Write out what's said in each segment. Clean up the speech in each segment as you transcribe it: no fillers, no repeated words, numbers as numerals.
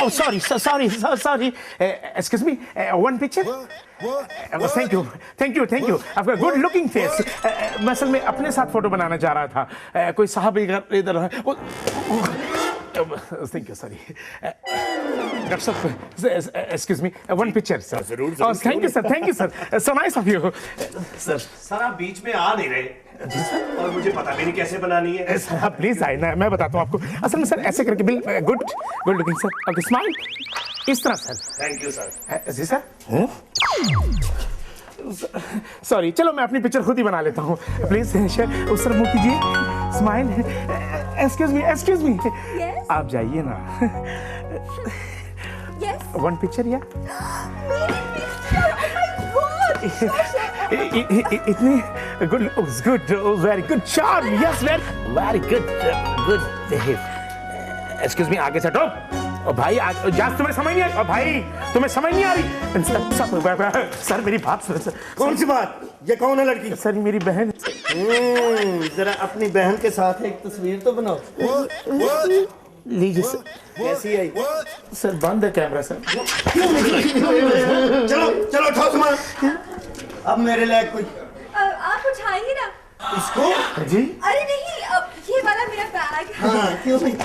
Oh, sorry. Excuse me. One picture. Thank you. I've got good looking face. मैं असल में अपने साथ फोटो बनाना चाह रहा था. कोई साहब इधर है. Thank you. Sorry. Dr. Sir, excuse me. One picture, sir. Oh, thank you, sir. So nice of you. Sir आप बीच में आ नहीं रहे और मुझे पता भी नहीं कैसे बनानी है. सर आप प्लीज आए ना, मैं बताता हूँ आपको. असल में सर ऐसे करके बिल good looking sir. Okay smile इस तरह सर. Thank you sir. जी सर. सॉरी, चलो मैं अपनी पिक्चर खुद ही बना लेता हूँ. प्लीज उस तरफ मुंह कीजिए. स्माइल. Excuse me. आप जाइए ना. वन पिक्चर या इतनी good very good charm. Yes very good. Excuse me. आगे से टॉप. और भाई जान तुम्हें समझ नहीं आ रही. और भाई तुम्हें समझ नहीं आ रही. सर मेरी बात सुनो सर. कौन सी बात? ये कौन है लड़की? सर मेरी बहन. जरा अपनी बहन के साथ एक तस्वीर तो बनाओ. लीजिए सर. कैसी आई? सर बंद है कैमरा सर. चलो उठाओ सामान. अब मेरे लायक कोई. आप उठाइए ना इसको. जी. अरे नहीं, अब ये वाला मेरा बैग. हाँ क्यों नहीं.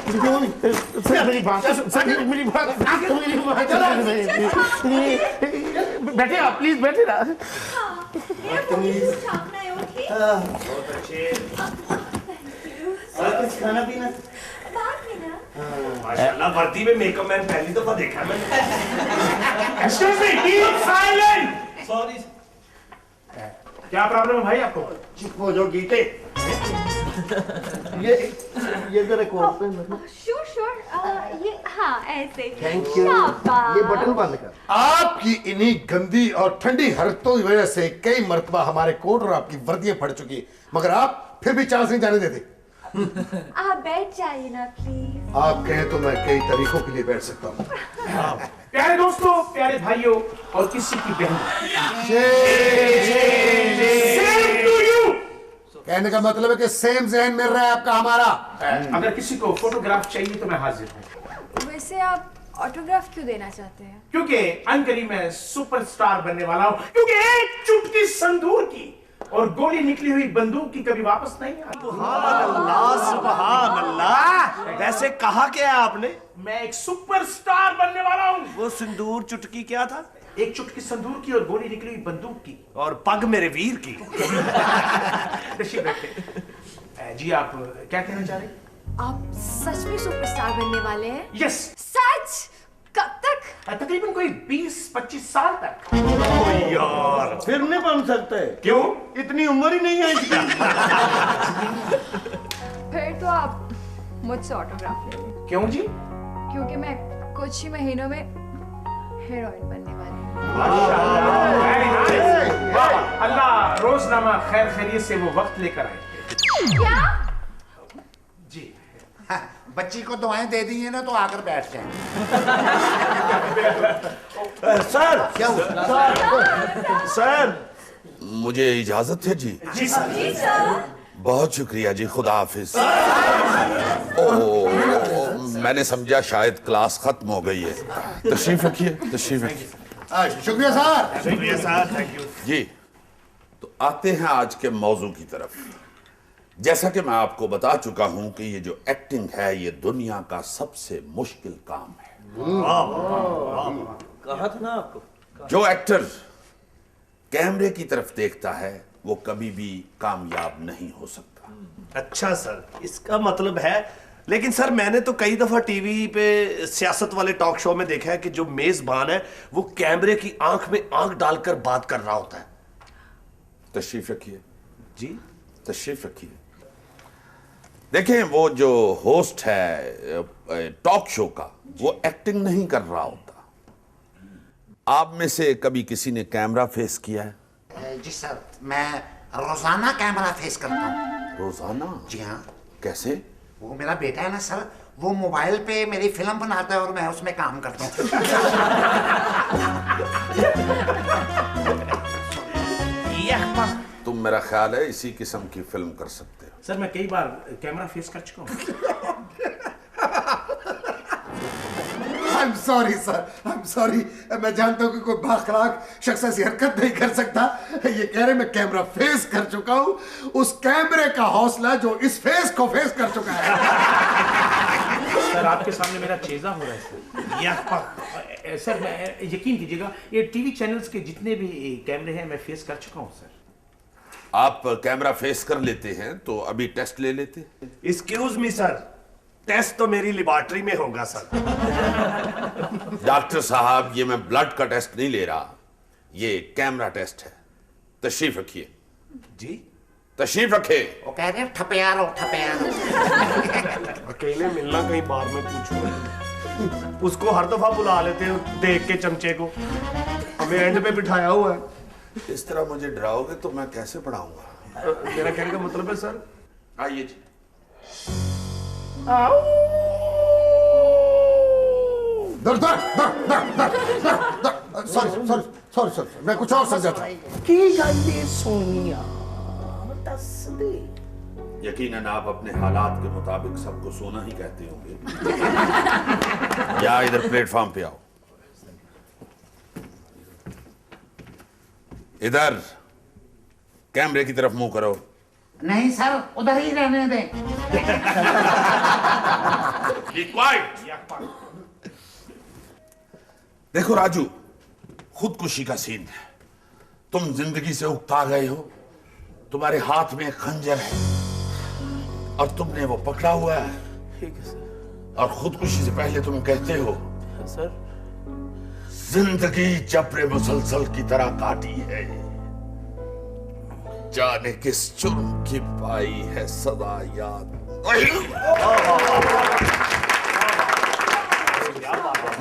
सर मेरी बात. बैठे आप प्लीज. बैठे ना. मेरा पूरी छापना है. ओके. बहुत अच्छे. और कुछ खाना पीना बाद में ना. माशाल्लाह वर्दी में मेकअप मैन पहली दफा देखा है मैंने. Excuse me. Keep silent. Sorry. क्या प्रॉब्लम है भाई आपको? चुप हो जाओ गीते. ये जरा कोट पे. श्योर. ये हाँ ऐसे. Thank you. शाबाश. ये बटन बंद कर. आपकी इन्हीं गंदी और ठंडी हरकतों की वजह से कई मर्तबा हमारे कोट और आपकी वर्दियां फट चुकी, मगर आप फिर भी चांस नहीं जाने देते. आप बैठ जाइए ना प्लीज. आप कहें तो मैं कई तरीकों के लिए बैठ सकता हूँ. प्यारे दोस्तों, प्यारे भाइयों और किसी की बहन. Same to you. कहने का मतलब है कि सेम जहन मिल रहा है आपका हमारा. अगर किसी को फोटोग्राफ चाहिए तो मैं हाजिर हूँ. वैसे आप ऑटोग्राफ क्यों देना चाहते हैं? क्योंकि अनकरीब मैं सुपरस्टार बनने वाला हूँ. क्योंकि एक चुटकी संदूर की और गोली निकली हुई बंदूक की कभी वापस नहीं आती. सुभान अल्लाह. वैसे कहा क्या है आपने? मैं एक सुपरस्टार बनने वाला हूँ. वो सिंदूर चुटकी क्या था? एक चुटकी संदूर की और गोली निकली हुई बंदूक की. और पग मेरे वीर की. जी आप क्या कहना चाह रहे हैं? आप सच में सुपरस्टार बनने वाले हैं? यस. सच? कब तक? तकरीबन कोई 20-25 साल तक. यार फिर नहीं बन सकते. क्यों? इतनी उम्र ही नहीं है इसकी. फिर तो आप मुझसे ऑटोग्राफ ले लें. क्यों जी? क्योंकि मैं कुछ ही महीनों में हीरोइन बनने वाली हूँ. अल्लाह रोजनामा खैर खैरियत से वो वक्त लेकर आए. क्या? जी. बच्ची को दुआएं दे दी है ना तो आकर बैठ जाए. सर क्या हुआ? सर मुझे इजाजत है जी. जी सर. बहुत शुक्रिया जी. खुदा हाफिज. मैंने समझा शायद क्लास खत्म हो गई है. तशरीफ रखिए. शुक्रिया सर. शुक्रिया सर. थैंक यू जी. तो आते हैं आज के मौजू की तरफ. जैसा कि मैं आपको बता चुका हूं कि ये जो एक्टिंग है ये दुनिया का सबसे मुश्किल काम है. कहा था ना आपको. जो एक्टर कैमरे की तरफ देखता है वो कभी भी कामयाब नहीं हो सकता. अच्छा सर, इसका मतलब है. लेकिन सर मैंने तो कई दफा टीवी पे सियासत वाले टॉक शो में देखा है कि जो मेजबान है वो कैमरे की आंख में आंख डालकर बात कर रहा होता है. तशरीफ रखिए जी. तशरीफ रखिए. देखें वो जो होस्ट है टॉक शो का वो एक्टिंग नहीं कर रहा होता. आप में से कभी किसी ने कैमरा फेस किया है? जी सर, मैं रोजाना कैमरा फेस करता हूँ. रोजाना? जी हाँ. कैसे? वो मेरा बेटा है ना सर, वो मोबाइल पे मेरी फिल्म बनाता है और मैं उसमें काम करता हूँ. तुम मेरा ख्याल है इसी किस्म की फिल्म कर सकते हो. सर मैं कई बार कैमरा फेस कर चुका हूँ. I am sorry sir, I am sorry. मैं जानता हूं कि कोई बाखलाक शख्स ऐसी हरकत नहीं कर सकता। ये कह रहे मैं कैमरा फेस कर चुका हूं, उस कैमरे का हौसला जो इस फेस को फेस कर चुका है। सर आपके सामने मेरा चेजा हो रहा है सर। सर मैं यकीन कीजिएगा ये टीवी चैनल्स के जितने भी कैमरे हैं मैं फेस कर चुका हूं सर। आप कैमरा फेस कर लेते हैं तो अभी टेस्ट ले लेते। एक्सक्यूज मी सर, टेस्ट तो मेरी लेबोरेटरी में होगा सर। डॉक्टर साहब ये मैं ब्लड का टेस्ट नहीं ले रहा, ये कैमरा टेस्ट है। तशरीफ रखिए जी। तशरीफ रखे। वो कह रहे ठपियारो ठपियारो। अकेले मिलना कहीं बार में पूछूं, उसको हर दफा बुला लेते हो देख के चमचे को, हमें एंड पे बिठाया हुआ है। इस तरह मुझे डराओगे तो मैं कैसे पढ़ाऊंगा? मेरा कहने का मतलब है सर, आइए जी। सॉरी सॉरी सॉरी सॉरी, मैं कुछ और समझा था। यकीनन आप अपने हालात के मुताबिक सबको सोना ही कहते होंगे। या इधर प्लेटफॉर्म पे आओ। इधर कैमरे की तरफ मुंह करो। नहीं सर, उधर ही रहने दें। Be quiet। देखो राजू, खुदकुशी का सीन है। तुम जिंदगी से उकता गए हो, तुम्हारे हाथ में एक खंजर है और तुमने वो पकड़ा हुआ है। ठीक है सर। और खुदकुशी से पहले तुम कहते हो सर जिंदगी जबरे मुसलसल की तरह काटी है, जाने किस जुर्म की पाई है सदा याद।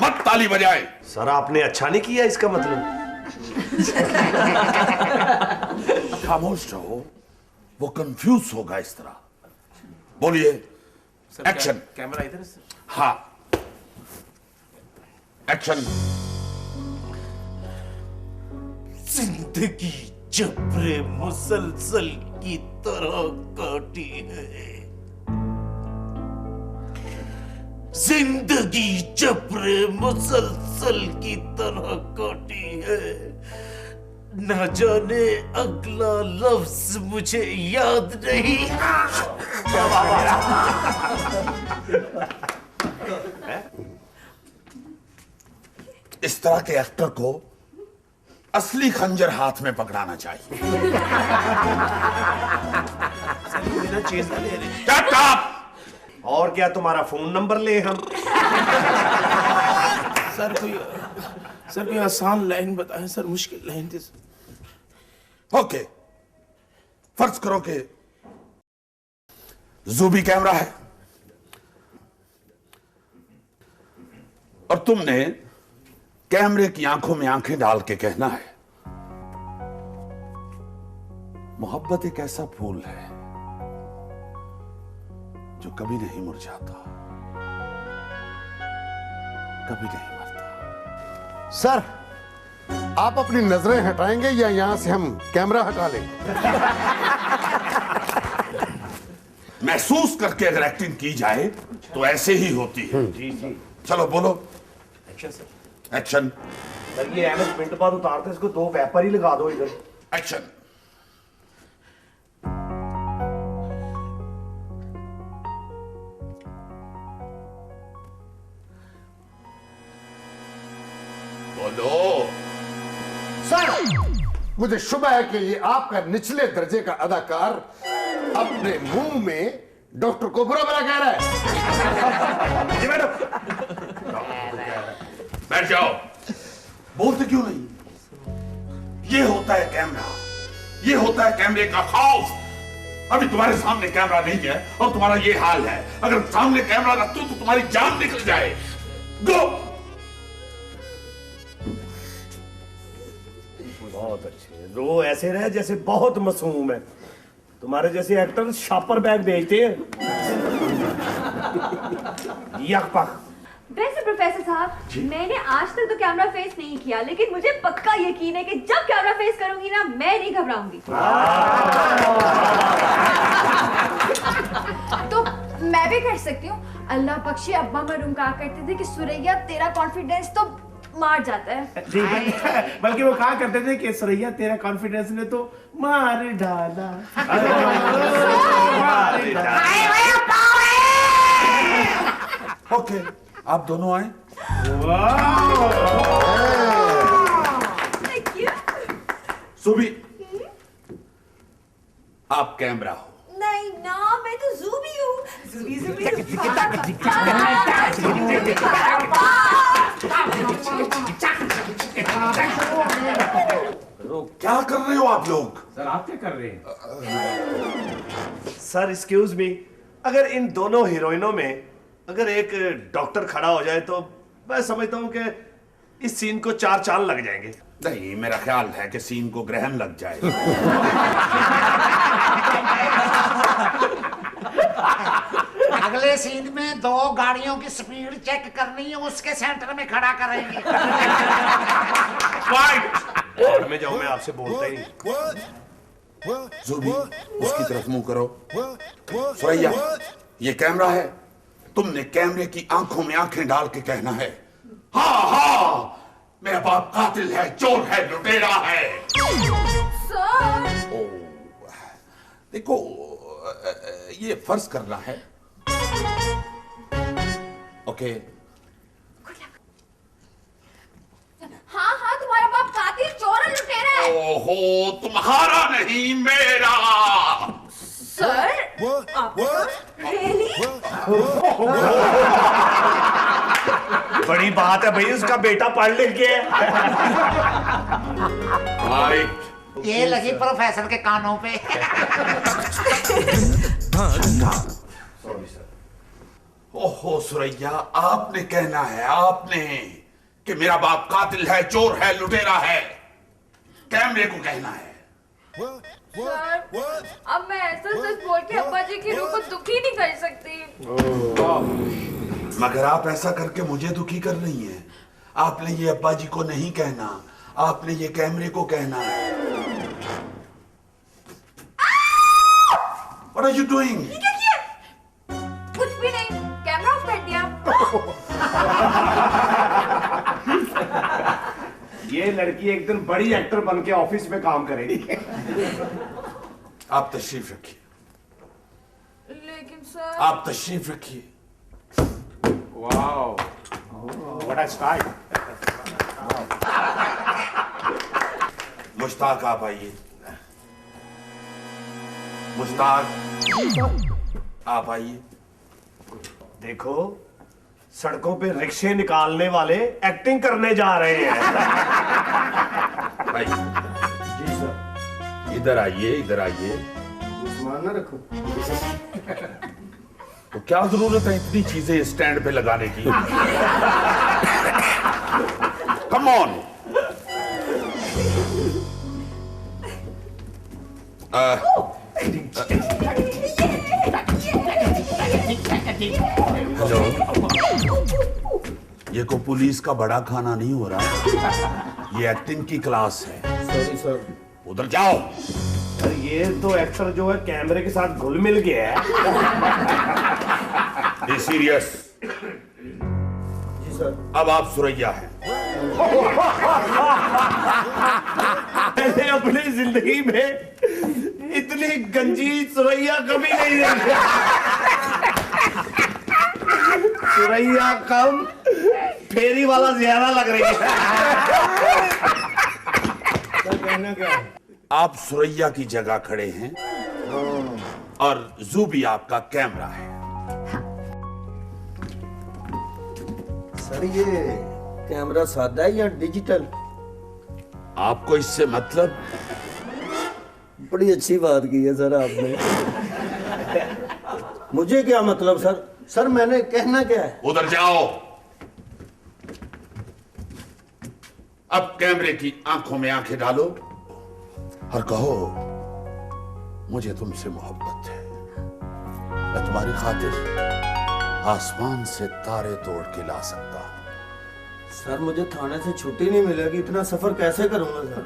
मत ताली बजाए। सर आपने अच्छा नहीं किया इसका मतलब। खामोश रहो, वो कंफ्यूज होगा इस तरह। बोलिए। एक्शन। कैमरा इधर है सर। हाँ एक्शन। जिंदगी जबरे मुसलसल की तरह काटी है, जिंदगी जबरे मुसलसल की तरह काटी है, न जाने अगला लफ्ज मुझे याद नहीं। इस तरह के एक्टर को असली खंजर हाथ में पकड़ाना चाहिए। मेरा चेज़ा ले रहे। Shut up! और क्या तुम्हारा फोन नंबर ले हम? सर कोई आसान लाइन बताएं सर, मुश्किल लाइन थी। ओके, फर्ज करो कि जूबी कैमरा है और तुमने कैमरे की आंखों में आंखें डाल के कहना है, मोहब्बत एक ऐसा फूल है जो कभी नहीं मुरझाता, कभी नहीं मरता। सर आप अपनी नजरें हटाएंगे या यहां से हम कैमरा हटा लें? महसूस करके अगर एक्टिंग की जाए तो ऐसे ही होती है। जी जी। चलो बोलो। Action sir. एक्शन। सर ये एमएस मिनट बाद उतारते इसको 2 वेपर ही लगा दो इधर। एक्शन। बोलो। सर मुझे शुभ है कि ये आपका निचले दर्जे का अदाकार अपने मुंह में डॉक्टर को बुरा भला कह रहा है। जी मैडम। बैठ जाओ। बोलते क्यों नहीं? ये होता है कैमरा, ये होता है कैमरे का खौफ। अभी तुम्हारे सामने कैमरा नहीं है और तुम्हारा ये हाल है। अगर सामने कैमरा रख दो तो तुम्हारी जान निकल जाए। गो। बहुत अच्छे। रो ऐसे रहे जैसे बहुत मासूम है। तुम्हारे जैसे एक्टर शापर बैग भेजते हैं। यक पक। वैसे प्रोफेसर साहब, मैंने आज तक तो कैमरा फेस नहीं किया, लेकिन मुझे पक्का यकीन है कि जब कैमरा फेस करूंगी ना, मैं नहीं घबराऊंगी। तो मैं भी भी कर सकती हूँ। अल्लाह बख्शे अब्बा मरूम कहा करते थे कि सुरैया तेरा कॉन्फिडेंस तो मार जाता है। जी, बल्कि वो कहा करते थे कि सुरैया तेरा कॉन्फिडेंस ने तो मार डाला। ओके, आप दोनों आए। Thank you. सुबी, आप कैमरा हो। नहीं ना, मैं तो ज़ूबी हूँ। क्या कर रहे हो आप लोग? सर आप क्या कर रहे हैं? सर एक्सक्यूज मी, अगर इन दोनों हीरोइनों में अगर एक डॉक्टर खड़ा हो जाए तो मैं समझता हूं कि इस सीन को 4 चांद लग जाएंगे। नहीं, मेरा ख्याल है कि सीन को ग्रहण लग जाए। अगले सीन में 2 गाड़ियों की स्पीड चेक करनी है, उसके सेंटर में खड़ा करेंगे। और में जाऊं, मैं आपसे बोलता ही नहीं। जुबी, उसकी तरफ मुंह करो। सुरैया, ये कैमरा है, तुमने कैमरे की आंखों में आंखें डाल के कहना है, हाँ हाँ मेरा बाप कातिल है, चोर है, लुटेरा है। सर। ओ, देखो, ये फर्ज करना है। ओके। हाँ हाँ, तुम्हारा बाप कातिल चोर और लुटेरा है। ओहो, तुम्हारा नहीं मेरा। Sir, really? बड़ी बात है भाई, उसका बेटा पढ़ लिख के राइट। ये लगी प्रोफेसर के कानों पे। ओहो सुरैया, आपने कहना है, आपने कि मेरा बाप कातिल है, चोर है, लुटेरा है। कैमरे को कहना है। सर, अब मैं ऐसा सच बोल के अब्बा जी की रूह को दुखी नहीं कर सकती। मगर आप ऐसा करके मुझे दुखी कर रही हैं। आपने ये अब्बा जी को नहीं कहना, आपने ये कैमरे को कहना है। What are you doing? ये क्या किया? कुछ भी नहीं, कैमरा ऑफ कर दिया। ये लड़की एक दिन बड़ी एक्टर बन के ऑफिस में काम करेगी। आप तशरीफ रखिए, लेकिन सर, आप तशरीफ रखिए। Wow, what a style. Mushtaq, आप आइए। मुश्ताक, आप आइए। देखो, सड़कों पे रिक्शे निकालने वाले एक्टिंग करने जा रहे हैं। भाई जी सर। इधर आइए, इधर आइए। सामान ना रखो। तो क्या जरूरत है इतनी चीजें स्टैंड पे लगाने की? Come on. हेलो, ये को पुलिस का बड़ा खाना नहीं हो रहा, ये एक्टिंग की क्लास है। Sorry sir. उधर जाओ। और ये तो एक्टर जो है कैमरे के साथ घुल मिल गया है। Be serious. जी सर। अब आप सुरैया हैं। मैंने अपनी जिंदगी में इतनी गंजी सुरैया कभी नहीं देखी। सुरैया कम, फेरी वाला ज्यादा लग रही है। कहना क्या है? आप सुरैया की जगह खड़े हैं और जूबी आपका कैमरा है। सर, ये कैमरा सादा है या डिजिटल? आपको इससे मतलब? बड़ी अच्छी बात की है सर आपने। मुझे क्या मतलब सर? सर मैंने कहना क्या है? उधर जाओ। अब कैमरे की आंखों में आंखें डालो और कहो, मुझे तुमसे मोहब्बत है, मैं तुम्हारी खातिर आसमान से तारे तोड़ के ला सकता हूं। सर मुझे थाने से छुट्टी नहीं मिलेगी, इतना सफर कैसे करूंगा सर?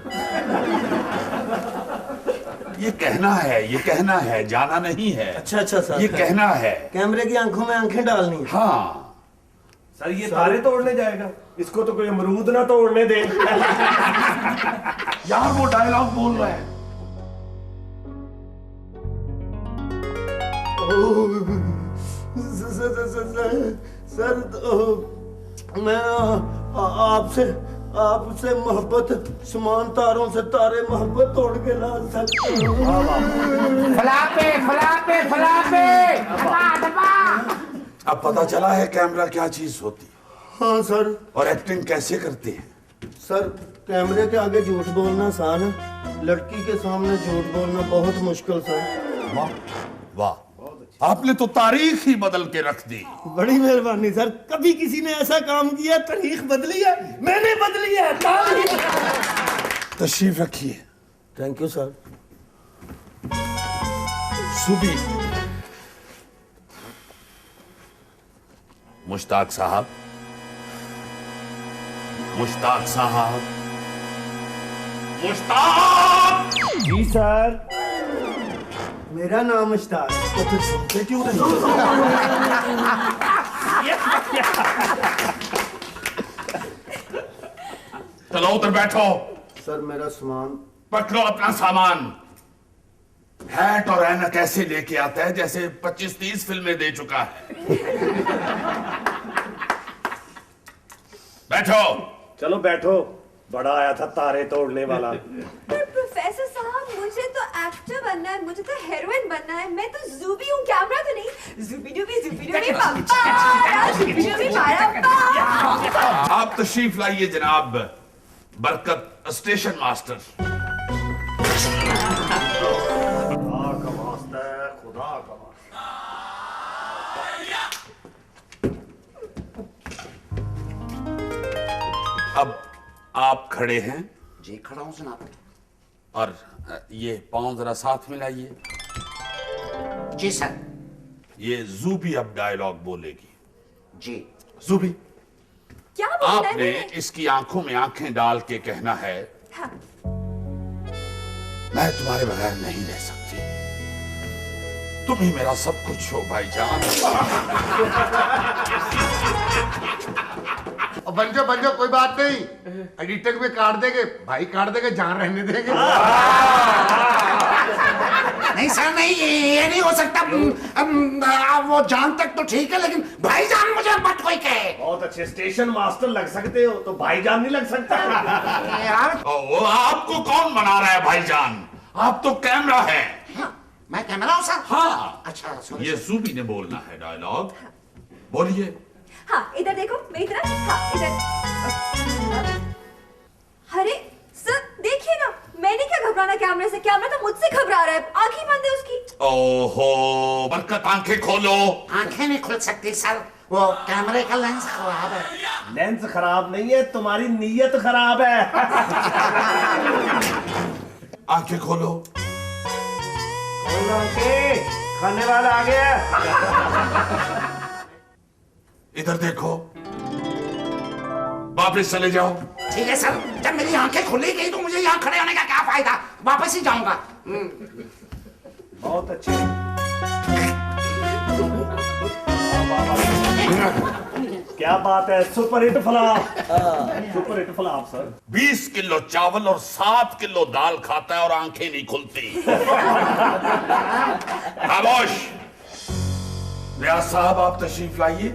ये कहना है, जाना नहीं है। अच्छा सर, ये कहना है। कैमरे की आंखों में आंखें डालनी है। हाँ सर ये तारे तोड़ने जाएगा, इसको तो कोई अमरूद ना तोड़ने दे। यार वो डायलॉग बोल रहा है। सर मैं आपसे मोहब्बत, समान तारों से तारे मोहब्बत तोड़ के ला सकते हैं। अब पता चला है कैमरा क्या चीज होती है। हाँ सर। और एक्टिंग कैसे करते हैं। सर कैमरे के आगे झूठ बोलना आसान है, लड़की के सामने झूठ बोलना बहुत मुश्किल सर। वाह वाह, आपने तो तारीख ही बदल के रख दी। बड़ी मेहरबानी सर। कभी किसी ने ऐसा काम किया, तारीख बदली है, मैंने बदली है। तशरीफ रखिए। Thank you sir. Subi, Mushtaq साहब, मुश्ताक। जी सर। मेरा नाम मुश्ताक। तो फिर सुनते क्यों नहीं? चलो उधर बैठो। सर मेरा सामान। पकड़ो अपना सामान। हैट और ऐनक ऐसे लेके आता है जैसे 25-30 फिल्में दे चुका है। बैठो। चलो बैठो, बड़ा आया था तारे तोड़ने वाला। पर प्रोफेसर साहब, मुझे तो एक्टर बनना है, मुझे तो हीरोइन बनना है। मैं तो ज़ूबी हूँ, कैमरा तो नहीं। ज़ूबी डूबी पापा, ज़ूबी डूबी पापा। आप तशरीफ लाइए जनाब बरकत स्टेशन मास्टर। खुदा का वास्ता है, खुदा का वास्ता। अब आप खड़े हैं जी खड़ा हूं जनाब। और ये पांव जरा साथ में लाइए। जी सर। ये जूबी अब डायलॉग बोलेगी। जी। जूबी, क्या बोलना है आपने मैंने? इसकी आंखों में आंखें डाल के कहना है, हाँ। मैं तुम्हारे बगैर नहीं रह सकती, तुम ही मेरा सब कुछ हो भाईजान। बन जाओ, कोई बात नहीं। एडिटर में काट देंगे, भाई काट देंगे, जहां रहने देंगे। नहीं सर, नहीं ये नहीं हो सकता। वो जान तक तो ठीक है, लेकिन भाईजान मुझे मत कोई कहे। बहुत अच्छे स्टेशन मास्टर लग सकते हो, तो भाईजान नहीं लग सकता। यार वो आपको कौन बना रहा है भाईजान? आप तो कैमरा है। मैं कैमरा हूँ सर। हाँ। अच्छा ये जूबी ने बोलना है डायलॉग। बोलिए। हाँ, इधर देखो, मेरी तरफ। हाँ, इधर। अरे सर, देखिए ना, मैंने क्या घबराना कैमरे से? कैमरा तो मुझसे घबरा रहा है। आंखें बंद है उसकी। ओहो, बरकत आंखें खोलो। आंखें नहीं खुल सकती सर, वो कैमरे का लेंस खराब है। लेंस खराब नहीं है, तुम्हारी नीयत खराब है। आंखें खोलो। खाने वाला आ गया। इधर देखो, वापस चले जाओ। ठीक है सर, जब मेरी आंखें खुली गई तो मुझे यहाँ खड़े होने का क्या फायदा? वापस ही जाऊंगा। बहुत अच्छे। क्या बात है, super hit flop. Super hit flop sir. 20 kilo चावल और 7 किलो दाल खाता है और आंखें नहीं खुलती। खामोश। रियाज साहब, आप तशरीफ लाइए।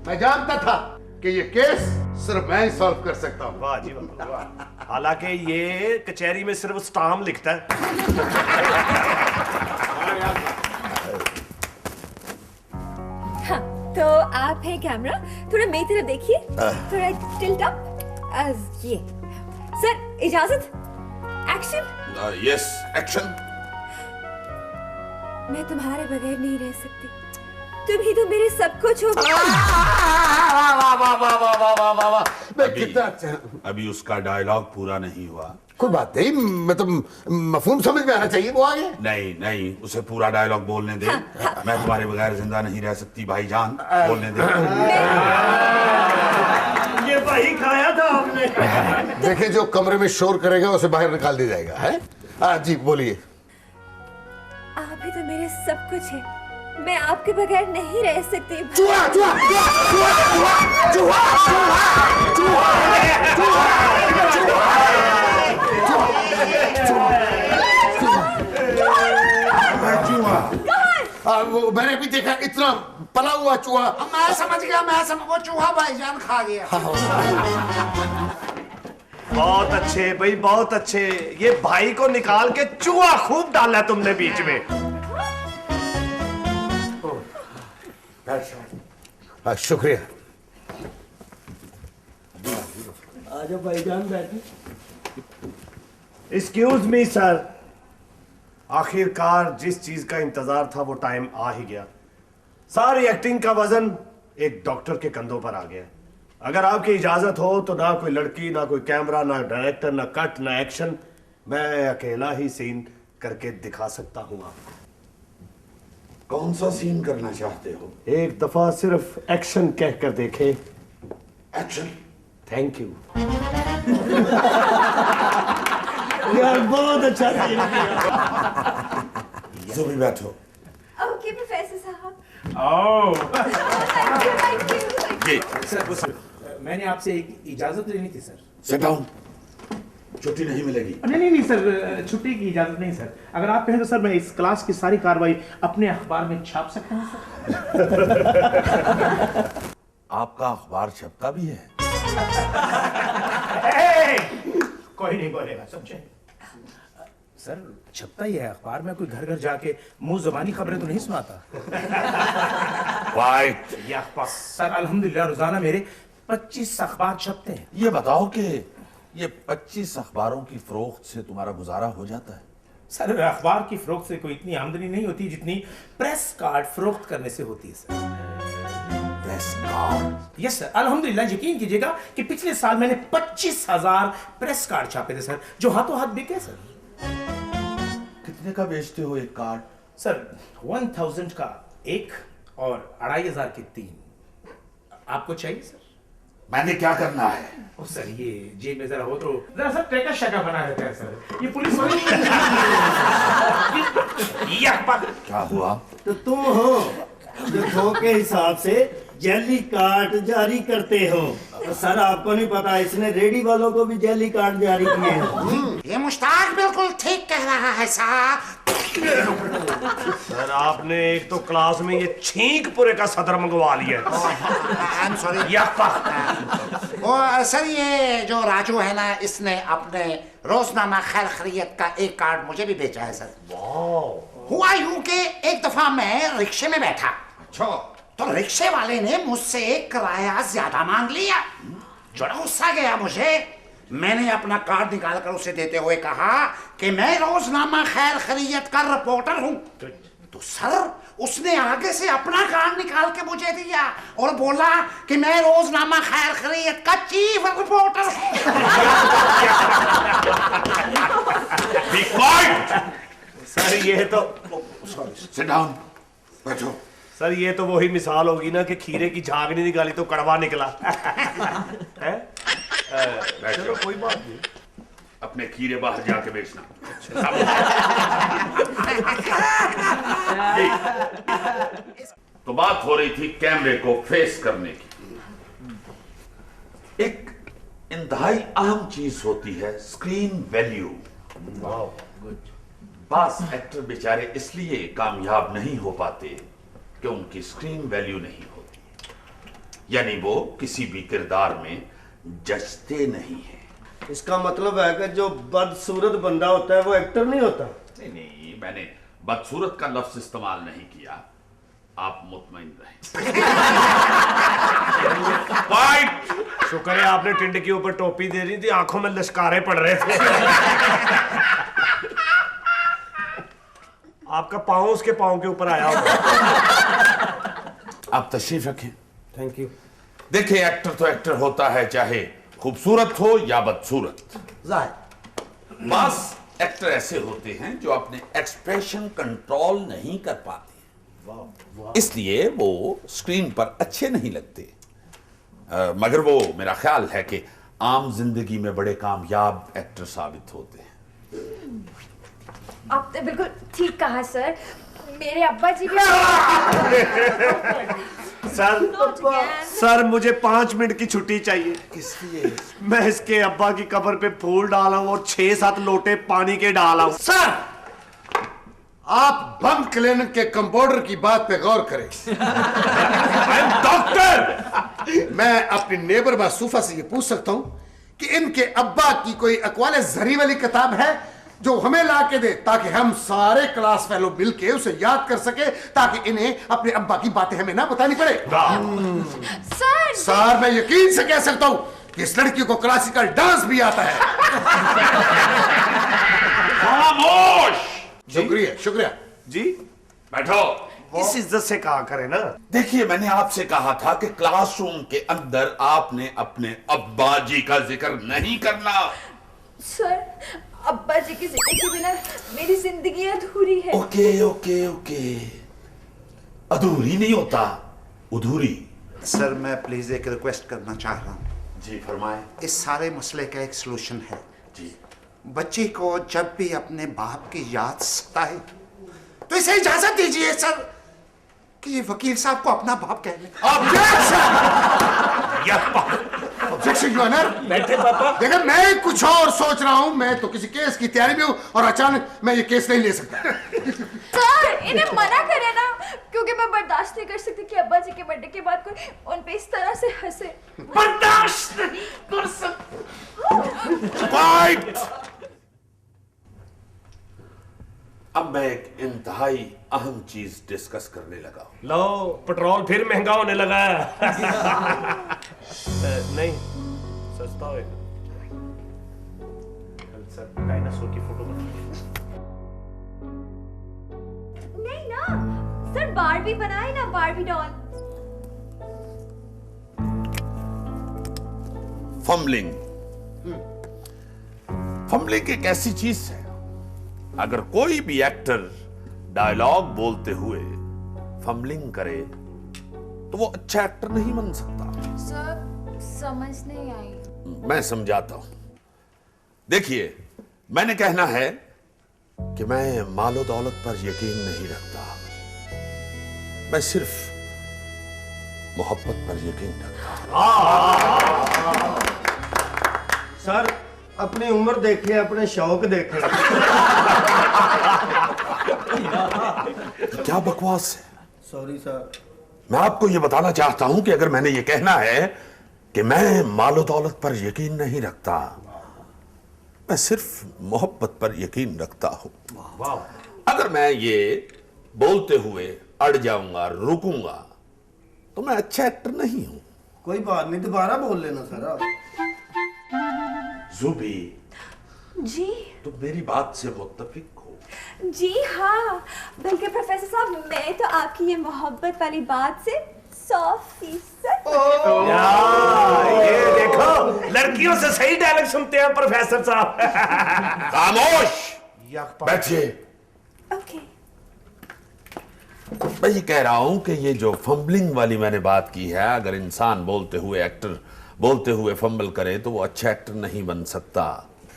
मैं जानता था कि ये केस सिर्फ मैं ही सॉल्व कर सकता हूँ। वाह जी वाह। हालांकि ये कचहरी में सिर्फ स्टाम्प लिखता है। हाँ, तो आप है कैमरा, थोड़ा मेरी तरफ देखिए, थोड़ा टिल्ट अप। ये सर, इजाजत। एक्शन। Yes, action. मैं तुम्हारे बगैर नहीं रह सकती, तुम ही तो मेरे सब कुछ हो। अभी उसका डायलॉग पूरा नहीं हुआ। कोई बात नहीं, मतलब मफहूम समझ में आना चाहिए। वो आगे नहीं, उसे पूरा डायलॉग बोलने दे। मैं तुम्हारे बगैर जिंदा नहीं रह सकती भाईजान, बोलने दे। ये भाई खाया था आपने। देखिए, जो कमरे में शोर करेगा उसे बाहर निकाल दिया जाएगा। है जी, बोलिए। तो मेरे सब कुछ है। मैं आपके बगैर नहीं रह सकती। चूहा चूहा चूहा चूहा चूहा चूहा वो मैंने भी देखा, इतना पला हुआ चूहा। मैं समझ गया, वो चूहा भाईजान खा गया। बहुत अच्छे भाई, बहुत अच्छे। ये भाई को निकाल के चूहा खूब डाला तुमने बीच में। शुक्रिया। आजा भाईजान बैठे। एक्सक्यूज मी सर, आखिरकार जिस चीज का इंतजार था वो टाइम आ ही गया। सारी एक्टिंग का वजन एक डॉक्टर के कंधों पर आ गया। अगर आपकी इजाजत हो तो ना कोई लड़की, ना कोई कैमरा, ना डायरेक्टर, ना कट, ना एक्शन, मैं अकेला ही सीन करके दिखा सकता हूं आपको। कौन सा सीन करना चाहते हो? एक दफा सिर्फ एक्शन कहकर देखे। एक्शन। Thank you. यार बहुत अच्छा सीन किया। जो भी बैठो। ओके प्रोफेसर साहब। Oh thank you. ये सर, मैंने आपसे एक इजाजत लेनी थी सर। Sit down. छुट्टी नहीं मिलेगी। नहीं सर, छुट्टी की इजाजत नहीं सर। अगर आप कहें तो सर मैं इस क्लास की सारी कार्रवाई अपने अखबार में छाप सकता हूं सर। आपका अखबार छपता भी है? कोई नहीं बोलेगा, समझे? सर छपता ही है अखबार में। कोई घर घर जाके मुंह जबानी खबरें तो नहीं सुनाता। वाइट। ये अखबार सर अल्हम्दुलिल्लाह रोजाना मेरे 25 अखबार छपते हैं। ये बताओ कि ये 25 अखबारों की फरोख्त से तुम्हारा गुजारा हो जाता है? सर अखबार की फरोख्त से कोई इतनी आमदनी नहीं होती जितनी प्रेस कार्ड फरोख्त करने से होती है sir. Press card? Yes sir, अल्हम्दुलिल्लाह। यकीन कीजिएगा कि पिछले साल मैंने 25,000 प्रेस कार्ड छापे थे सर, जो हाथों हाथ बिके सर। कितने का बेचते हो एक कार्ड? सर 1000 का एक और 2500 के 3। आपको चाहिए सर? मैंने क्या करना है? ओ सर ये जेब में जरा हो तो जरा सर ट्रैकर शका बना देते हैं सर। ये पुलिस वाले ये अखबार क्या हुआ? तो तुम हो जो थोक के हिसाब से जेली कार्ड जारी करते हो। सर आपको नहीं पता, इसने रेडी वालों को भी जेली कार्ड जारी किए हैं। ये मुश्ताक बिल्कुल ठीक कह रहा है साहब। सर आपने एक तो क्लास में ये छींक पूरे का सदर मंगवा लिया। I am sorry. वो सर ये जो राजू है ना, इसने अपने रोजनामा खैर खैरियत का एक कार्ड मुझे भी बेचा है सर। हुआ यूं कि एक दफा मैं रिक्शे में बैठा। अच्छा। तो रिक्शे वाले ने मुझसे किराया ज्यादा मांग लिया। बड़ा गुस्सा गया मुझे। मैंने अपना कार्ड निकालकर उसे देते हुए कहा कि मैं रोजनामा खैर खैरियत का रिपोर्टर हूं। तो सर उसने आगे से अपना कार्ड निकाल के मुझे दिया और बोला कि मैं रोजनामा खैर खैरियत का चीफ रिपोर्टर हूं। सर ये तो सिट डाउन। बैठो। सर ये तो वही मिसाल होगी ना कि खीरे की झाग नहीं निकाली तो कड़वा निकला। है? चलो कोई बात नहीं। अपने खीरे बाहर जाके बेचना। तो बात हो रही थी कैमरे को फेस करने की। एक इंतहाई अहम चीज होती है स्क्रीन वैल्यू। बास एक्टर बेचारे इसलिए कामयाब नहीं हो पाते कि उनकी स्क्रीन वैल्यू नहीं होती, यानी वो किसी भी किरदार में जचते नहीं है। इसका मतलब है कि जो बदसूरत बंदा होता है वो एक्टर नहीं होता। नहीं, मैंने बदसूरत का लफ्ज इस्तेमाल नहीं किया। आप मुतमईन रहें। शुक्र है आपने टिंड के ऊपर टोपी दे दी थी, आंखों में लश्कारे पड़ रहे थे। आपका पांव उसके पांव के ऊपर आया होगा। आप तशरीफ रखें। Thank you. देखिए एक्टर तो एक्टर होता है, चाहे खूबसूरत हो या बदसूरत। बस एक्टर ऐसे होते हैं जो अपने एक्सप्रेशन कंट्रोल नहीं कर पाते, इसलिए वो स्क्रीन पर अच्छे नहीं लगते। मगर वो मेरा ख्याल है कि आम जिंदगी में बड़े कामयाब एक्टर साबित होते हैं। आपने बिल्कुल ठीक कहा सर। मेरे अब्बा जी भी सर मुझे 5 मिनट की छुट्टी चाहिए। किस लिए? मैं इसके अब्बा की कब्र पे फूल डाला हूं और 6-7 लोटे पानी के डाला हूं। सर, आप बंद क्लिनिक के कंपाउंडर की बात पे गौर करें। डॉक्टर, मैं अपने नेबर मासूफा से ये पूछ सकता हूं कि इनके अब्बा की कोई अक़वाले ज़री वाली किताब है जो हमें ला के दे, ताकि हम सारे क्लास फेलो मिलके उसे याद कर सके, ताकि इन्हें अपने अब्बा की बातें हमें ना बतानी पड़े। सर, मैं यकीन से कह सकता हूं कि इस लड़की को क्लासिकल डांस भी आता है। खामोश! शुक्रिया शुक्रिया जी बैठो। इस इज्जत से कहा करें ना। देखिए, मैंने आपसे कहा था कि क्लासरूम के अंदर आपने अपने अब्बा जी का जिक्र नहीं करना। सर, अब्बा जी की जिक्र के बिना मेरी जिंदगी अधूरी है। ओके ओके ओके, अधूरी नहीं होता, अधूरी। सर, मैं प्लीज एक रिक्वेस्ट करना चाह रहा हूँ। जी फरमाएं। इस सारे मसले का एक सलूशन है। जी। बच्ची को जब भी अपने बाप की याद सताए तो इसे इजाजत दीजिए सर कि ये वकील साहब को अपना बाप कह ले। Objection your honour. बैठे पापा। देखिए, मैं कुछ और सोच रहा हूं। मैं तो किसी केस की तैयारी में हूं और अचानक मैं ये केस नहीं ले सकता। सर, इन्हें मना करें ना, क्योंकि मैं बर्दाश्त नहीं कर सकती कि अब्बा जी के बर्थडे के बाद कोई उन पे इस तरह से हंसे। बर्दाश्त नहीं कर सकता। फाइट! अब मैं एक इंतहाई अहम चीज डिस्कस करने लगा हूं। लो, पेट्रोल फिर महंगा होने लगा है। नहीं, सस्ता होएगा। सर, डायनासोर की फोटो नहीं ना सर, बारबी बनाए ना, बारबी डॉल। फम्बलिंग। फम्बलिंग एक ऐसी चीज है, अगर कोई भी एक्टर डायलॉग बोलते हुए फम्बलिंग करे तो वो अच्छा एक्टर नहीं बन सकता। सर, समझ नहीं आई। मैं समझाता हूं। देखिए, मैंने कहना है कि मैं मालो दौलत पर यकीन नहीं रखता, मैं सिर्फ मोहब्बत पर यकीन रखता हूं। सर, अपनी उम्र देखे, अपने शौक देखे। क्या बकवास है। Sorry sir. मैं आपको यह बताना चाहता हूं कि अगर मैंने ये कहना है कि मैं मालो दौलत पर यकीन नहीं रखता, मैं सिर्फ मोहब्बत पर यकीन रखता हूं। अगर मैं ये बोलते हुए अड़ जाऊंगा, रुकूंगा, तो मैं अच्छा एक्टर नहीं हूं। कोई बात नहीं, दोबारा बोल लेना सर आप। जुबी, जी तुम मेरी बात से मुत्तफिक हो? जी हाँ, बल्कि प्रोफेसर साहब, मैं तो आपकी ये मोहब्बत वाली बात से 100%। ये देखो, लड़कियों से सही डायलॉग सुनते हैं प्रोफेसर साहब। खामोश! बैठिए। ओके। मैं ये कह रहा हूं कि ये जो फंबलिंग वाली मैंने बात की है, अगर इंसान बोलते हुए, एक्टर बोलते हुए फंबल करे तो वो अच्छा एक्टर नहीं बन सकता।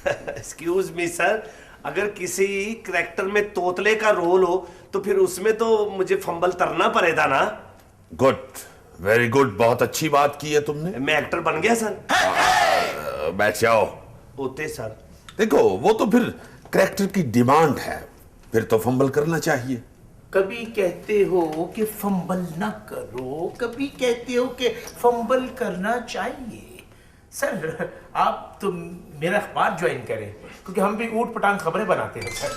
एक्सक्यूज मी सर, अगर किसी कैरेक्टर में तोतले का रोल हो तो फिर उसमें तो मुझे फंबल करना पड़ेगा ना। गुड, वेरी गुड, बहुत अच्छी बात की है तुमने। मैं एक्टर बन गया सर। बैठ जाओ। होते सर। देखो, वो तो फिर कैरेक्टर की डिमांड है, फिर तो फंबल करना चाहिए। कभी कहते हो कि फंबल ना करो, कभी कहते हो कि फंबल करना चाहिए। सर, आप तो मेरा अखबार ज्वाइन करें, क्योंकि हम भी ऊट पटांग खबरें बनाते हैं सर।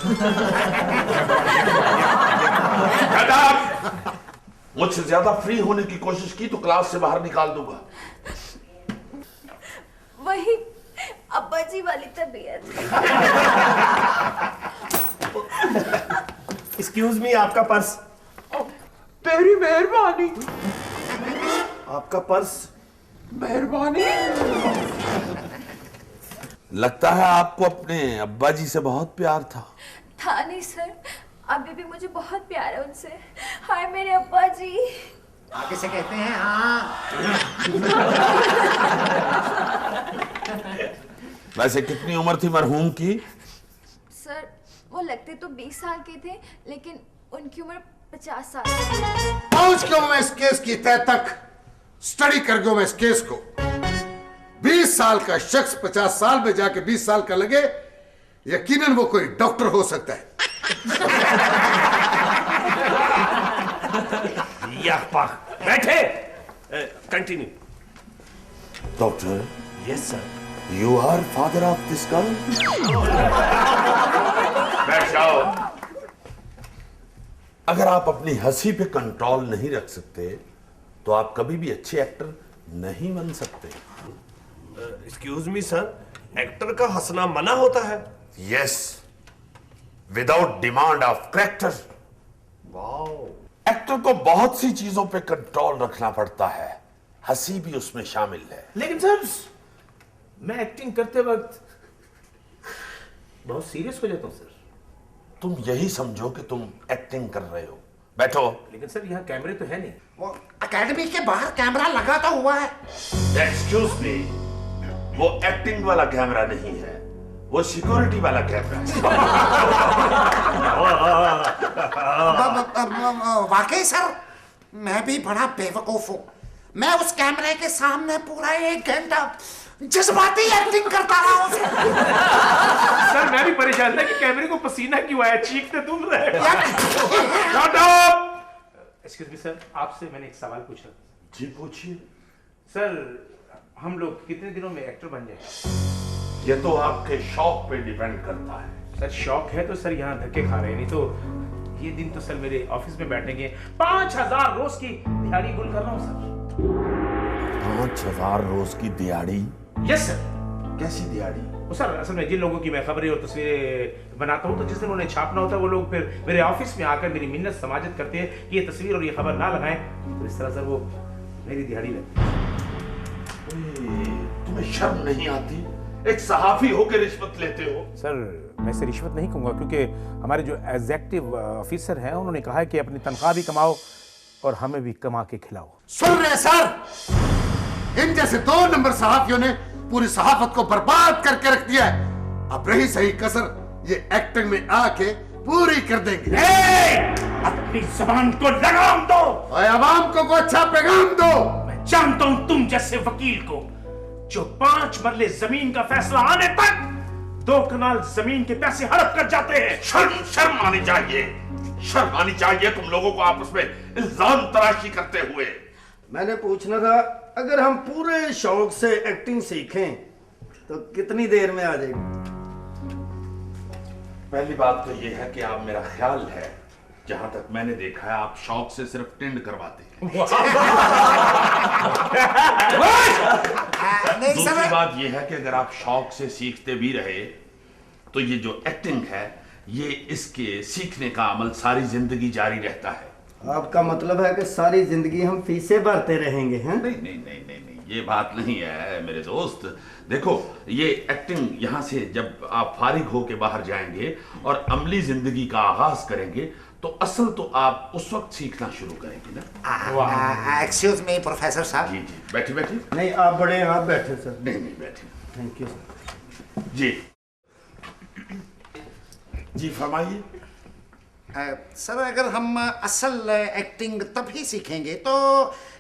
मुझसे ज्यादा फ्री होने की कोशिश की तो क्लास से बाहर निकाल दूंगा। वही अब्बा जी वाली तबीयत। एक्सक्यूज मी, आपका पर्स। तेरी मेहरबानी। आपका पर्स। मेहरबानी। लगता है आपको अपने अब्बा जी से बहुत प्यार था। था नहीं सर, अभी भी मुझे बहुत प्यार है उनसे। हाय मेरे अब्बा जी। आगे से कहते हैं हाँ। वैसे कितनी उम्र थी मरहूम की? सर, वो लगते तो 20 साल के थे, लेकिन उनकी उम्र 50 साल। पहुंच गया हूं मैं इस केस की तह तक, स्टडी कर गया मैं इस केस को। 20 साल का शख्स 50 साल में जाके 20 साल का लगे, यकीनन वो कोई डॉक्टर हो सकता है। बैठे, continue. Doctor, yes sir. You are father of this girl? बैठ जाओ। अगर आप अपनी हंसी पे कंट्रोल नहीं रख सकते तो आप कभी भी अच्छे एक्टर नहीं बन सकते। एक्सक्यूज मी सर, एक्टर का हंसना मना होता है? Yes, without demand of character. Wow. Actor को बहुत सी चीजों पे कंट्रोल रखना पड़ता है, हंसी भी उसमें शामिल है। लेकिन सर मैं एक्टिंग करते वक्त बहुत सीरियस हो जाता हूं सर। तुम यही समझो कि तुम एक्टिंग कर रहे हो। बैठो। लेकिन सर यहाँ कैमरे तो है नहीं। वो एकेडमी के बाहर कैमरा लगा तो हुआ है। एक्सक्यूज मी, वो एक्टिंग वाला कैमरा नहीं है, वो सिक्योरिटी वाला कैमरा है। वाकई सर, मैं भी बड़ा बेवकूफ हूँ। मैं उस कैमरे के सामने पूरा 1 घंटा जज्बाती एक्टिंग करता रहा हूँ। सर मैं भी परेशान था कि कैमरे को पसीना क्यों आया, चीखते तुम रहे। एक्सक्यूज मी सर, आपसे मैंने एक सवाल पूछा। जी पूछिए। सर हम लोग कितने दिनों में एक्टर बन जाए? ये तो आपके शौक पे डिपेंड करता है। सर शौक है तो सर यहाँ धक्के खा रहे हैं, नहीं तो ये दिन तो सर मेरे ऑफिस में बैठेंगे। 5000 रोज की दिहाड़ी गुल कर रहा हूँ सर। 5000 रोज की दिहाड़ी? Yes sir. कैसी दिहाड़ी? वो सर असल में जिन लोगों की मैं खबरें और तस्वीरें बनाता हूँ तो जिस दिन उन्हें छापना होता है वो लोग फिर मेरे ऑफिस में आकर मेरी मिन्नत समाजत करते हैं कि ये तस्वीर और ये खबर ना लगाएं, तो इस तरह सर वो मेरी दिहाड़ी लगती है। तुम्हें शर्म नहीं आती? एक सहाफी होकर रिश्वत लेते हो? सर मैं इसे रिश्वत नहीं कहूँगा, क्योंकि हमारे जो एग्जीक्यूटिव ऑफिसर हैं उन्होंने कहा है कि अपनी तनख्वाह भी कमाओ और हमें भी कमा के खिलाओ। सुन रहे सर, इन जैसे 2 नंबर सहाफियों ने पूरी सहाफत को बर्बाद करके रख दिया है। अब रही सही कसर ये एक्टिंग में आके पूरी कर देंगे। अपनी जबान को लगाम दो और आवाम को अच्छा पैगाम दो। मैं जानता हूं तुम जैसे वकील को जो 5 मरले जमीन का फैसला आने तक 2 कनाल जमीन के पैसे हड़प कर जाते हैं। शर्म आनी चाहिए, शर्म आनी चाहिए तुम लोगों को आपस में इल्जाम तराशी करते हुए। मैंने पूछना था, अगर हम पूरे शौक से एक्टिंग सीखें तो कितनी देर में आ जाएगी? पहली बात तो यह है कि आप, मेरा ख्याल है जहां तक मैंने देखा है, आप शौक से सिर्फ टिंड करवाते हैं। दूसरी बात यह है कि अगर आप शौक से सीखते भी रहे तो ये जो एक्टिंग है, ये इसके सीखने का अमल सारी जिंदगी जारी रहता है। आपका मतलब है कि सारी जिंदगी हम फीसें भरते रहेंगे? हैं? नहीं, ये बात नहीं है मेरे दोस्त। देखो, ये एक्टिंग यहाँ से जब आप फारिग होके बाहर जाएंगे और अमली जिंदगी का आगाज करेंगे तो असल तो आप उस वक्त सीखना शुरू करेंगे ना। एक्सक्यूज मी प्रोफेसर साहब। जी, बैठे। नहीं आप बड़े हैं, आप बैठे सर। नहीं, बैठे। Thank you sir. जी फरमाइए। सर अगर हम असल एक्टिंग तभी सीखेंगे तो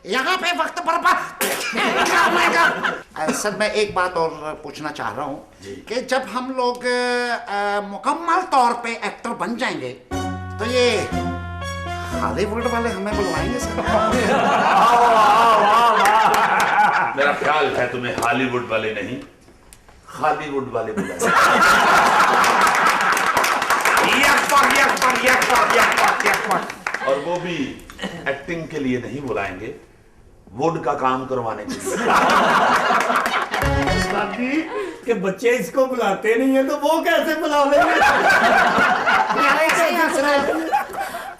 यहाँ पे वक्त बर्बाद सर मैं एक बात और पूछना चाह रहा हूँ कि जब हम लोग मुकम्मल तौर पे एक्टर बन जाएंगे तो ये हॉलीवुड वाले हमें बुलवाएंगे सर? मेरा ख्याल है तुम्हें हॉलीवुड वाले नहीं, हॉलीवुड वाले बुलाएंगे। और वो भी एक्टिंग के लिए नहीं बुलाएंगे, वुड का काम करवाने के लिए। दादी के बच्चे इसको बुलाते नहीं है तो वो कैसे बुला लेंगे?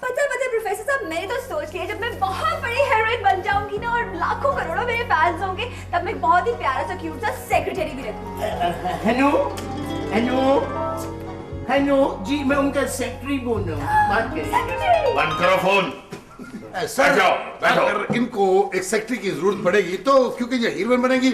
पता प्रोफेसर साहब, मैंने तो सोच लिया जब मैं बहुत बड़ी हीरोइन बन जाऊंगी ना और लाखों करोड़ों मेरे फैंस होंगे तब मैं बहुत ही प्यारा सा क्यूट सा सेक्रेटरी भी रखूंगी। हेलो जी, मैं उनका सेक्रेटरी बोल रहा हूँ। बात करिए। बंद करो फोन। सर बैठो। अगर इनको एक सेक्रेटरी की जरूरत पड़ेगी तो, क्योंकि ये हीरोइन बनेगी,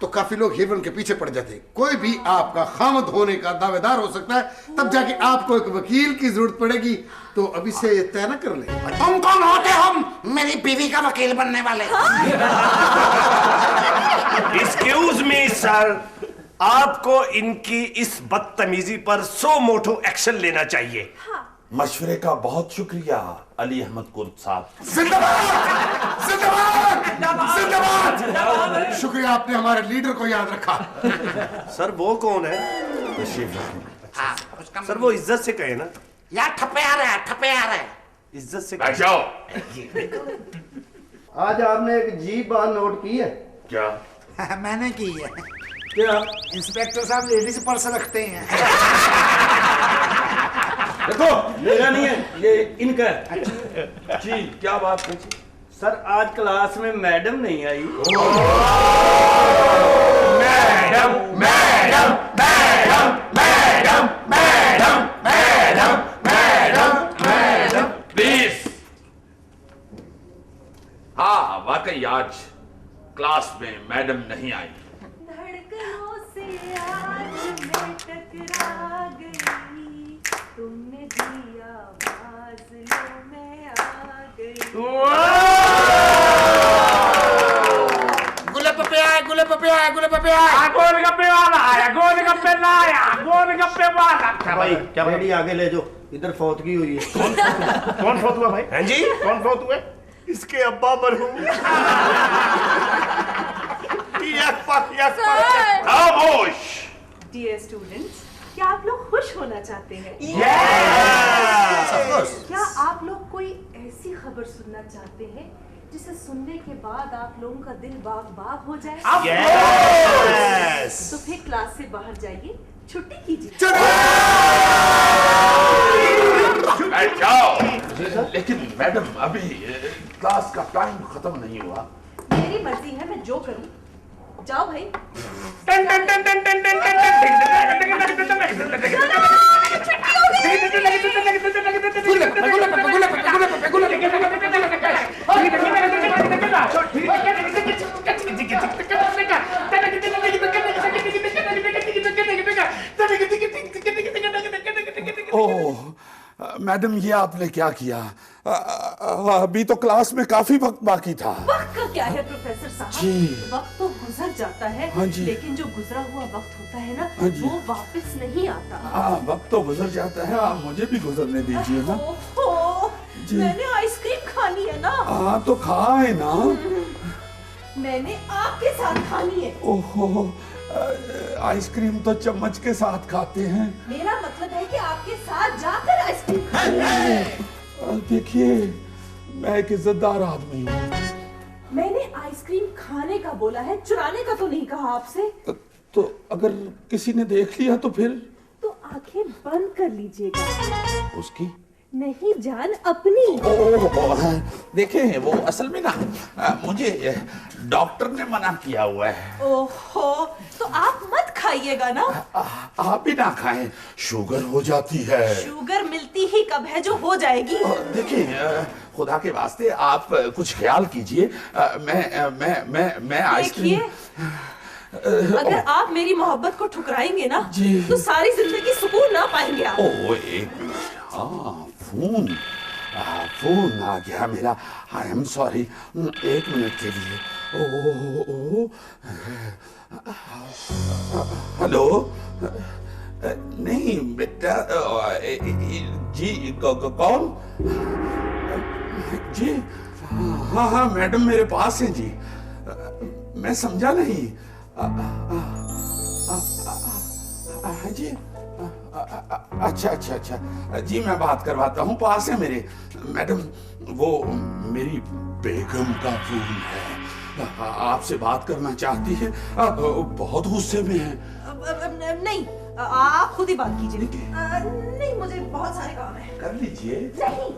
तो काफी लोग हीरोइन के पीछे पड़ जाते हैं। कोई भी आपका खामद होने का दावेदार हो सकता है, तब जाके आपको एक वकील की जरूरत पड़ेगी। तो अभी से तय न कर ले। तुम कौन होते? हम मेरी बीवी का वकील बनने वाले। एक्सक्यूज मी सर, आपको इनकी इस बदतमीजी पर सो मोटो एक्शन लेना चाहिए। मशवरे का बहुत शुक्रिया अली अहमद कुर्द साहब। जिंदाबाद जिंदाबाद जिंदाबाद। शुक्रिया, आपने हमारे लीडर को याद रखा। सर वो कौन है? हाँ, उसका सर वो इज्जत से कहे ना। यार ठप्पे आ रहा है, ठप्पे आ रहा है। इज्जत से बैठ जाओ। आज आपने एक अजीब बात नोट की है। क्या? मैंने की है। क्या? इंस्पेक्टर साहब लेडीज पर्स रखते हैं। देखो, मेरा नहीं है, ये इनका है। जी क्या बात है जी? सर आज क्लास में मैडम नहीं आई। Madam madam madam madam madam madam madam madam please. हाँ वाकई आज क्लास में मैडम नहीं आई। धड़कनों से आज मैं टकरा गई, तुमने दी आवाज लो मैं आ गई। गुले पपे आए, गुले पपे आए, गुले पपे आए। गोलगप्पे वाला आया, गोलगप्पे लाया, गोलगप्पे वाला। भाई क्या रेडी आगे ले जाओ, इधर फौतगी हुई है। कौन फोत हुआ भाई? हैं जी? कौन फोत हुए? इसके अब्बा मरहूम। खामोश। डियर स्टूडेंट्स, क्या आप लोग खुश होना चाहते हैं? क्या आप लोग कोई ऐसी खबर सुनना चाहते हैं जिसे सुनने के बाद आप लोगों का दिल बाग बाग हो जाए? तो फिर क्लास से बाहर जाइए, छुट्टी कीजिए। बैठ जाओ। लेकिन मैडम अभी क्लास का टाइम खत्म नहीं हुआ। मेरी मर्जी है, मैं जो करूं। जाओ भाई। ओह मैडम ये आपने क्या किया? अभी तो क्लास में काफी वक्त बाकी था। वक्त का क्या है प्रोफेसर साहब? जी। वक्त तो गुजर जाता है, हाँ जी। लेकिन जो गुजरा हुआ वक्त होता है ना, हाँ जी। वो वापस नहीं आता। हाँ वक्त तो गुजर जाता है, आप मुझे भी गुजरने दीजिए ना। ओहो, जी। मैंने आइसक्रीम खानी है ना। हाँ तो खाए ना। मैंने आपके साथ खानी है। ओहो आइसक्रीम तो चम्मच के साथ खाते हैं। मेरा मतलब है कि आपके साथ जाकर आइसक्रीम खानी है। देखिए मैं एक इज्जतदार आदमी हूँ। मैंने आइसक्रीम खाने का बोला है, चुराने का तो नहीं कहा आपसे। तो अगर किसी ने देख लिया तो फिर? तो आंखें बंद कर लीजिएगा। उसकी नहीं जान अपनी। ओह देखिए वो असल में ना मुझे डॉक्टर ने मना किया हुआ है। ओहो, तो आप मत खाइएगा ना। आप भी ना खाएं, शुगर हो जाती है। शुगर मिलती ही कब है जो हो जाएगी। देखिए खुदा के वास्ते आप कुछ ख्याल कीजिए। मैं आइसक्रीम। अगर आप मेरी मोहब्बत को ठुकराएंगे ना, जी। तो सारी जिंदगी सुकून ना पाएंगे आप। ओह एक मिनट, हाँ फोन आ गया मेरा। आई एम सॉरी, एक मिनट के लिए। हेलो नहीं बेटा। जी कौन? जी हाँ हाँ मैडम मेरे पास है जी। मैं समझा नहीं। जी अच्छा अच्छा अच्छा जी मैं बात करवाता हूँ, पास है मेरे। मैडम वो मेरी बेगम का फोन है, आपसे बात करना चाहती है। बहुत गुस्से में है। नहीं, आप खुद ही बात कीजिए। नहीं, मुझे बहुत सारे काम है। कर लीजिए। नहीं।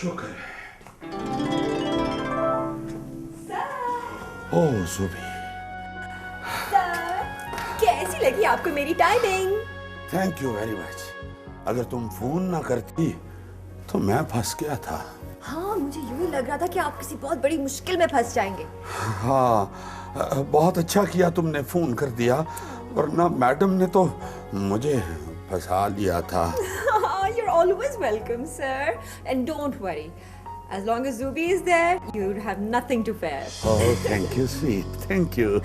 शुक्र है। ओह सुबी, कैसी लगी आपको मेरी timing? Thank you very much. अगर तुम फोन ना करती तो मैं फंस गया था। हाँ, मुझे यूं ही लग रहा था कि आप किसी बहुत बड़ी मुश्किल में फंस जाएंगे। हाँ, बहुत अच्छा किया तुमने फोन कर दिया, वरना मैडम ने तो मुझे फंसा लिया था। You're always welcome, sir. And don't worry. As long as Zubi is there, you have nothing to fear. Oh, thank you, sweet. Thank you.